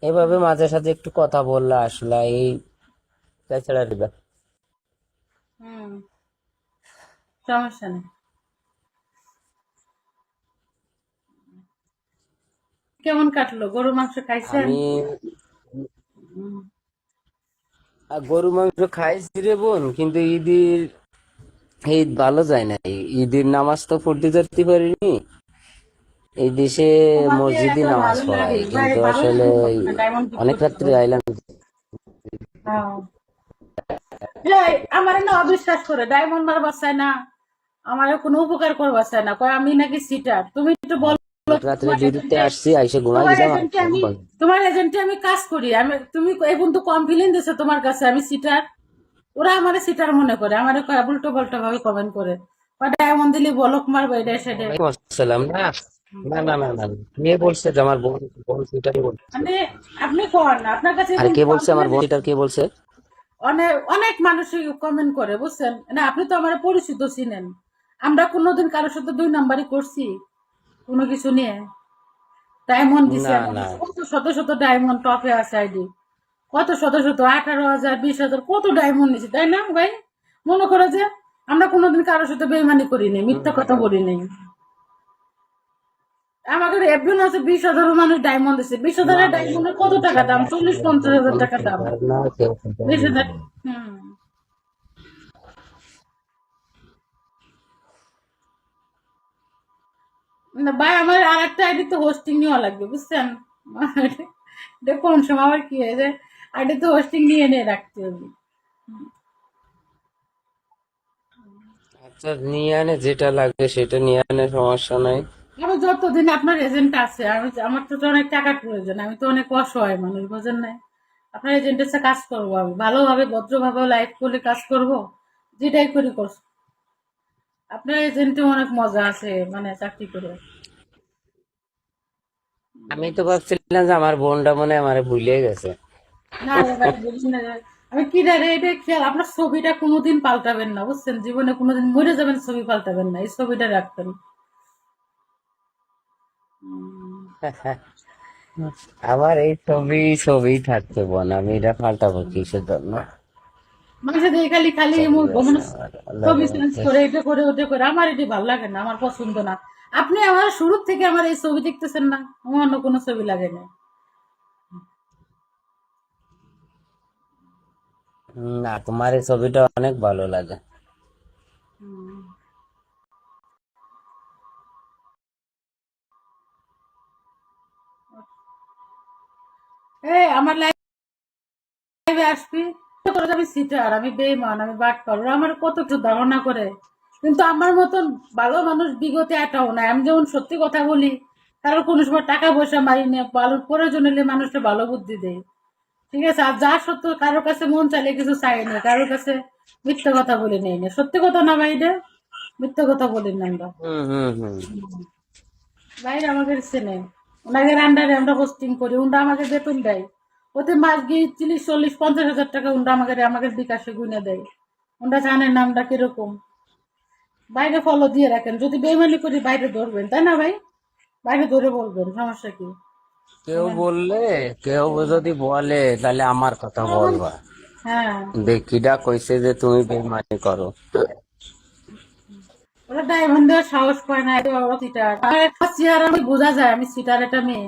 এভাবে মাঝে সাঝে একটু কথা বললে আসলে এই তাছাড়া দিবা। হুম, সমস্যা নেই। কেমন কাটলো? গরু মাংস খাইছেন? আমি হুম। গরু মাংস খাইছি রে বোন, কিন্তু ঈদ ভালো যায় না। ঈদের নামাজ তো পড়তে যেতে পারিনি। এই দেশে তোমাকে মসজিদে এত নামাজ ভালো লাগে পড়ায়, ভাই, কিন্তু ভালো আসলে লাগে না ডায়মন্ড অনেক করতে রাত্রে বলে। আইলাম। হ্যাঁ। এই, আমারে না অবিশ্বাস করে ডায়মন্ড মারবার চায় না, আমার কোনো উপকার করবার চায় না, কয় আমি নাকি সিটার। তুমি একটু বলো অনেক তো রাত্রে তোমার ডিউটিতে এজেন্টে, আসছি, আইসে ঘুমাই তোমার গেলাম আর এজেন্টে ফোন আমি, বন্ধ। তোমার এজেন্টে আমি কাজ করি, আমি তুমি এই বন্ধু কমপ্লেন দিছে তোমার কাছে আমি সিটার। ওরা আমারে সিটার মনে করে, আমারে উল্টো পাল্টা ভাবে কমেন্ট করে, ডায়মন্ড দিলে বলক মারবে এটা সেটা। ওয়ালাইকুম আসসালাম। না না না না না, কে বলছে যে আমার বোন বোন সুইটারই বলছে? মানে আপনি কন না, আপনার কাছে আর বন্ধু কে বলছে আমার কমপ্লেন বোন দিছে। সুইটার, কে বলছে? অনেক অনেক মানুষই কমেন্ট করে, বুঝছেন না? আপনি তো আমার পরিচিত চিনেন, আমরা কোনোদিন কারোর সাথে দুই নাম্বারই করছি কোনো কিছু নিয়ে? ডায়মন্ড দিছি না আমার না, কাছে, কত শত শত ডায়মন্ড টপে আছে আইডি, কত শত শত 18,000 20,000 কত ডায়মন্ড নিছি, তাই না ভাই? মনে করো যে আমরা কোনোদিন কারোর সাথে বেইমানি করি নাই, মিথ্যা কথা বলি নাই। আমাদের একজন আছে 20,000 মানুষ ডায়মন্ড দিছে, 20,000 মানে ডায়মন্ডের কত টাকা দাম? 40-50,000 টাকা দাম। না কেউ 20,000। হুম। না ভাই, আমার আর একটা আইডি তো হোস্টিং নেওয়া লাগবে, বুঝছেন? এটা কোন সময় আবার কি হয়েছে, আইডি তো হোস্টিং নিয়ে নিয়ে রাখতে হবে। আচ্ছা, নিয়ে আনে যেটা লাগে সেটা নিয়ে আনে, সমস্যা নাই। আমি যতদিন আপনার এজেন্ট আছে, আমার তো অনেক টাকার প্রয়োজন, আমি তো অনেক অসহায় মানুষ, বোঝেন নাই? আপনার এজেন্টের সাথে কাজ করবো, আমি ভালোভাবে ভদ্রভাবে লাইফ করলে কাজ করব, যেটাই করি করছি। আপনার এজেন্টে অনেক মজা আছে মানে চাকরি করে। আমি তো ভাবছিলাম যে আমার বোনটা মনে হয় আমারে ভুলে গেছে। না রে ভাই, বলিস না রে। আমি কি রে, এটা খেয়াল, আপনার ছবিটা কোনোদিন পাল্টাবেন না, বুঝছেন? জীবনে কোনোদিন মরে যাবেন, ছবি পাল্টাবেন না, এই ছবিটা রাখবেন। আমার এই ছবি ছবি থাকতে বোন, আমি এটা পাল্টাবো কিসের জন্য? মানুষের দিয়ে খালি খালি ছবি আছে মানে আমার, আল্লাহ ছবি চেঞ্জ রহমতে। করে, এটা করে ওটা করে, আমার এটি ভালো লাগে না, আমার পছন্দ না। আপনি আমার শুরুর থেকে আমার এই ছবি দেখতেছেন না, আমার অন্য কোনো ছবি লাগে না। না, তোমার এই ছবিটা অনেক ভালো লাগে। এই আমার লাইভে আসবি, তোরা আমি সিটার, আমি বেইমান, আমি বাটপার, ওরা আমার কত কিছু ধারণা করে। কিন্তু আমার মতন ভালো মানুষ বিগতে এটাও নাই। আমি যেমন সত্যি কথা বলি, কারোর কোনো সময় টাকা পয়সা মারি না, ভালো প্রয়োজন হলে মানুষটা ভালো বুদ্ধি দেয়। ঠিক আছে, আর যা সত্য, কারোর কাছে মন চাইলে কিছু চাই না, কারোর কাছে মিথ্যা কথা বলে নেই না, সত্যি কথা না ভাই, এটা মিথ্যা কথা বলি না আমরা। হুম হুম হুম। বাইরে আমাদের চেনে, ওনাদের আন্ডারে আমরা হোস্টিং করি, উনরা আমাকে বেতন দেয়, ওতে মাস গিয়ে 30-40-50 হাজার টাকা উনরা আমাকে আমাদের বিকাশে গুনে দেয়। ওনরা জানেন না আমরা কিরকম। বাইরে ফলো দিয়ে রাখেন, যদি বেইমানি করি বাইরে ধরবেন, তাই না ভাই? বাইরে ধরে বলবেন, সমস্যা কি? কেউ বলেন। বললে, কেউ যদি বলে তাহলে আমার কথা বলবা, হ্যাঁ। দেখিডা কইছে যে তুমি বেইমানি করো। ওরা ডায়মন্ড দেওয়ার সাহস পায় না, এটা ওরা সিটার। আর একটা চেহারা আমি বোঝা যায় আমি সিটার, এটা মেয়ে।